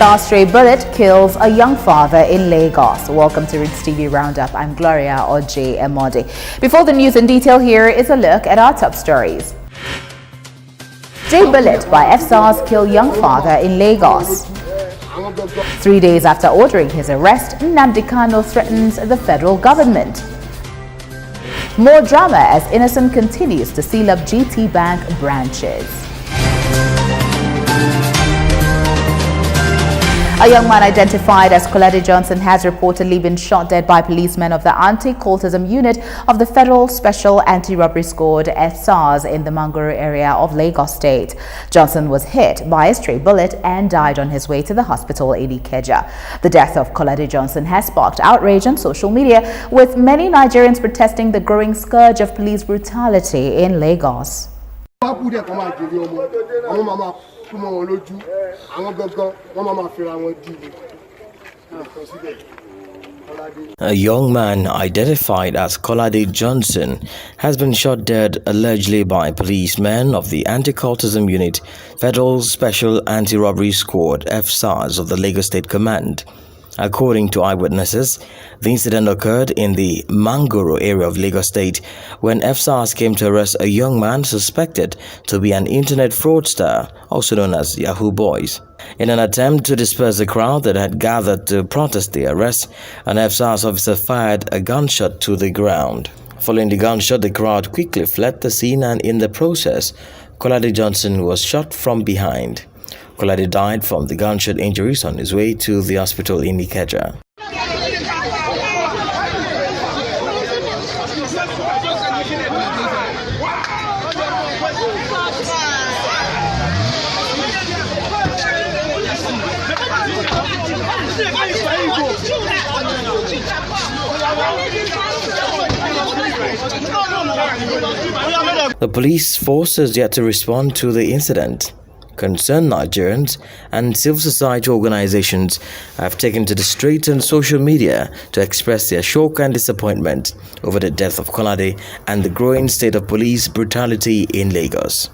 A stray bullet kills a young father in Lagos. Welcome to Roots TV Roundup. I'm Gloria Oje Emodi. Before the news in detail, here is a look at our top stories. Stray bullet by FSARS kill young father in Lagos. 3 days after ordering his arrest, Nnamdi Kanu threatens the federal government. More drama as Innocent continues to seal up GT Bank branches. A young man identified as Kolade Johnson has reportedly been shot dead by policemen of the Anti-Cultism Unit of the Federal Special Anti-Robbery Squad FSARS in the Mangoro area of Lagos State. Johnson was hit by a stray bullet and died on his way to the hospital in Ikeja. The death of Kolade Johnson has sparked outrage on social media, with many Nigerians protesting the growing scourge of police brutality in Lagos. A young man identified as Kolade Johnson has been shot dead allegedly by policemen of the Anti-Cultism Unit, Federal Special Anti-Robbery Squad FSARS of the Lagos State Command. According to eyewitnesses, the incident occurred in the Mangoro area of Lagos State when FSARS came to arrest a young man suspected to be an internet fraudster, also known as Yahoo Boys. In an attempt to disperse the crowd that had gathered to protest the arrest, an FSARS officer fired a gunshot to the ground. Following the gunshot, the crowd quickly fled the scene, and in the process, Kolade Johnson was shot from behind. Kolade died from the gunshot injuries on his way to the hospital in Ikeja. The police force has yet to respond to the incident. Concerned Nigerians and civil society organizations have taken to the streets and social media to express their shock and disappointment over the death of Kolade and the growing state of police brutality in Lagos.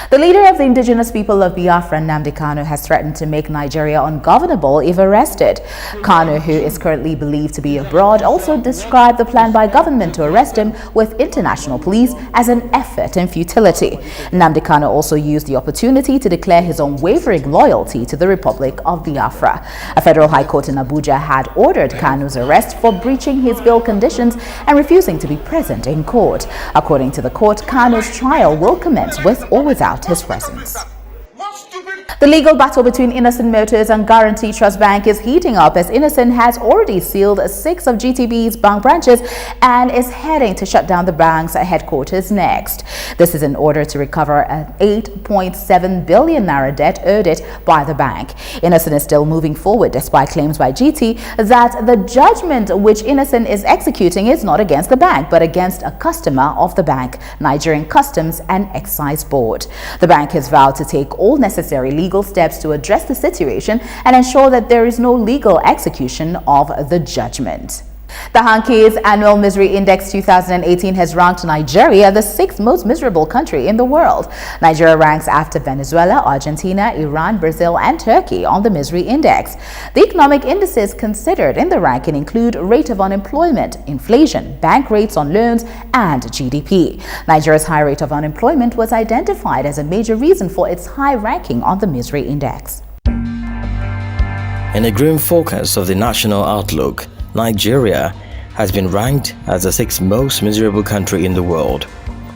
The leader of the indigenous people of Biafra, Nnamdi Kanu, has threatened to make Nigeria ungovernable if arrested. Kanu, who is currently believed to be abroad, also described the plan by government to arrest him with international police as an effort in futility. Nnamdi Kanu also used the opportunity to declare his unwavering loyalty to the Republic of Biafra. A federal high court in Abuja had ordered Kanu's arrest for breaching his bail conditions and refusing to be present in court. According to the court, Kanu's trial will commence with or without his presence. The legal battle between Innocent Motors and Guarantee Trust Bank is heating up as Innocent has already sealed 6 of GTB's bank branches and is heading to shut down the bank's headquarters next. This is in order to recover an 8.7 billion naira debt owed it by the bank. Innocent is still moving forward despite claims by GT that the judgment which Innocent is executing is not against the bank but against a customer of the bank, Nigerian Customs and Excise Board. The bank has vowed to take all necessary legal steps to address the situation and ensure that there is no legal execution of the judgment. The Hanki's Annual Misery Index 2018 has ranked Nigeria the 6th most miserable country in the world. Nigeria ranks after Venezuela, Argentina, Iran, Brazil and Turkey on the Misery Index. The economic indices considered in the ranking include rate of unemployment, inflation, bank rates on loans and GDP. Nigeria's high rate of unemployment was identified as a major reason for its high ranking on the Misery Index. In a grim forecast of the national outlook, Nigeria has been ranked as the 6th most miserable country in the world.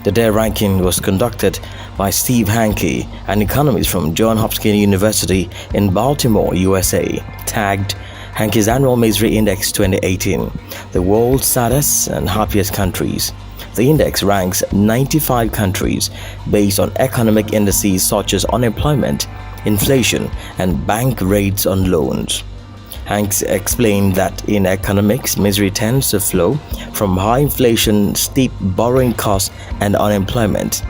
The DARE ranking was conducted by Steve Hanke, an economist from Johns Hopkins University in Baltimore, USA, tagged Hanke's Annual Misery Index 2018, the world's saddest and happiest countries. The index ranks 95 countries based on economic indices such as unemployment, inflation, and bank rates on loans. Hanks explained that in economics, misery tends to flow from high inflation, steep borrowing costs, and unemployment.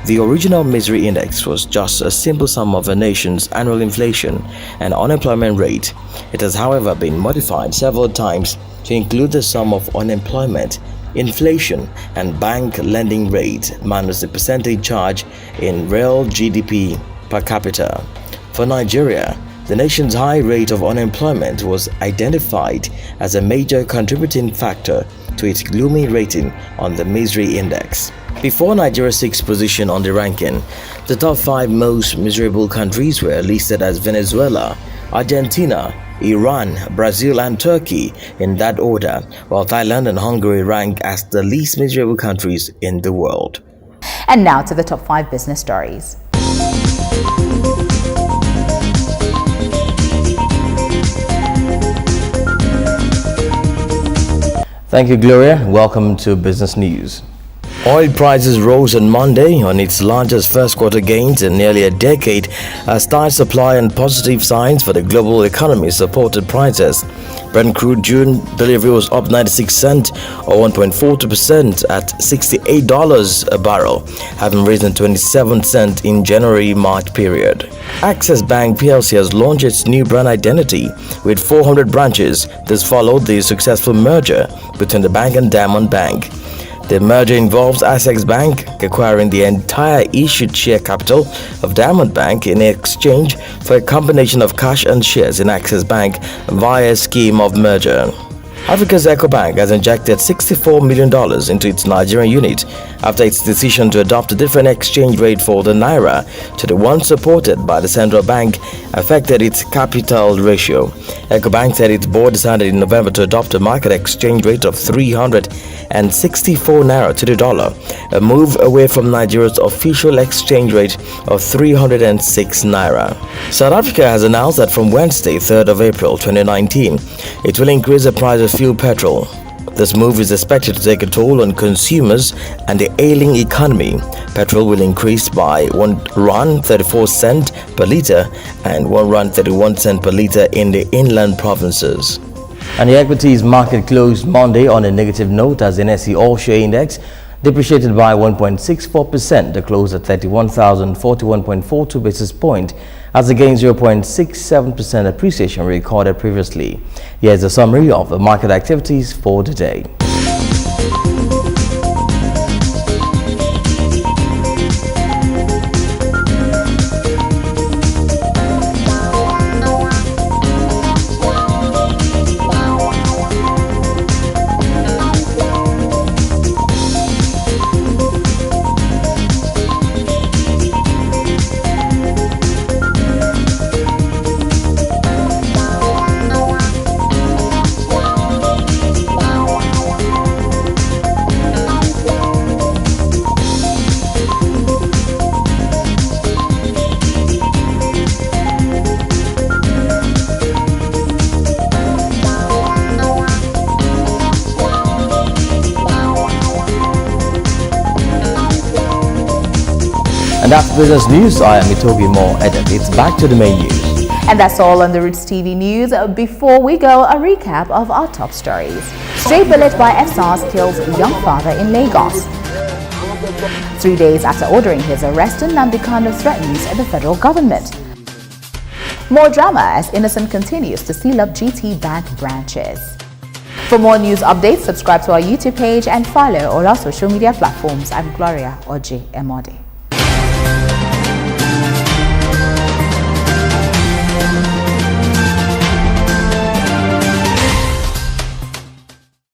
The original misery index was just a simple sum of a nation's annual inflation and unemployment rate. It has, however, been modified several times to include the sum of unemployment, inflation, and bank lending rate minus the percentage charge in real GDP per capita. For Nigeria, the nation's high rate of unemployment was identified as a major contributing factor to its gloomy rating on the Misery Index. Before Nigeria's 6th position on the ranking, the top 5 most miserable countries were listed as Venezuela, Argentina, Iran, Brazil and Turkey in that order, while Thailand and Hungary rank as the least miserable countries in the world. And now to the top 5 business stories. Thank you, Gloria. Welcome to Business News. Oil prices rose on Monday on its largest first-quarter gains in nearly a decade as tight supply and positive signs for the global economy supported prices. Brent crude June delivery was up 96 cents or 1.42% at $68 a barrel, having risen 27 cents in January-March period. Access Bank plc has launched its new brand identity with 400 branches. This followed the successful merger between the bank and Diamond Bank. The merger involves Access Bank acquiring the entire issued share capital of Diamond Bank in exchange for a combination of cash and shares in Access Bank via a scheme of merger. Africa's Ecobank has injected $64 million into its Nigerian unit after its decision to adopt a different exchange rate for the naira to the one supported by the central bank affected its capital ratio. Ecobank said its board decided in November to adopt a market exchange rate of 364 naira to the dollar, a move away from Nigeria's official exchange rate of 306 naira. South Africa has announced that from Wednesday, 3rd of April 2019, it will increase the price of fuel petrol. This move is expected to take a toll on consumers and the ailing economy. Petrol will increase by 1 rand 34 cent per litre and 1 rand 31 cent per litre in the inland provinces. And the equities market closed Monday on a negative note as the NSE All-Share Index depreciated by 1.64% to close at 31,041.42 basis point as against 0.67% appreciation recorded previously. Here's a summary of the market activities for the day. And that's business news. I am Itogi Mo Edit. It's back to the main news. And that's all on the Roots TV news. Before we go, a recap of our top stories. Stray bullet by FSARS kills young father in Lagos. 3 days after ordering his arrest, Nnamdi Kanu threatens the federal government. More drama as Innocent continues to seal up GT Bank branches. For more news updates, subscribe to our YouTube page and follow all our social media platforms. I'm Gloria Oji Emodi.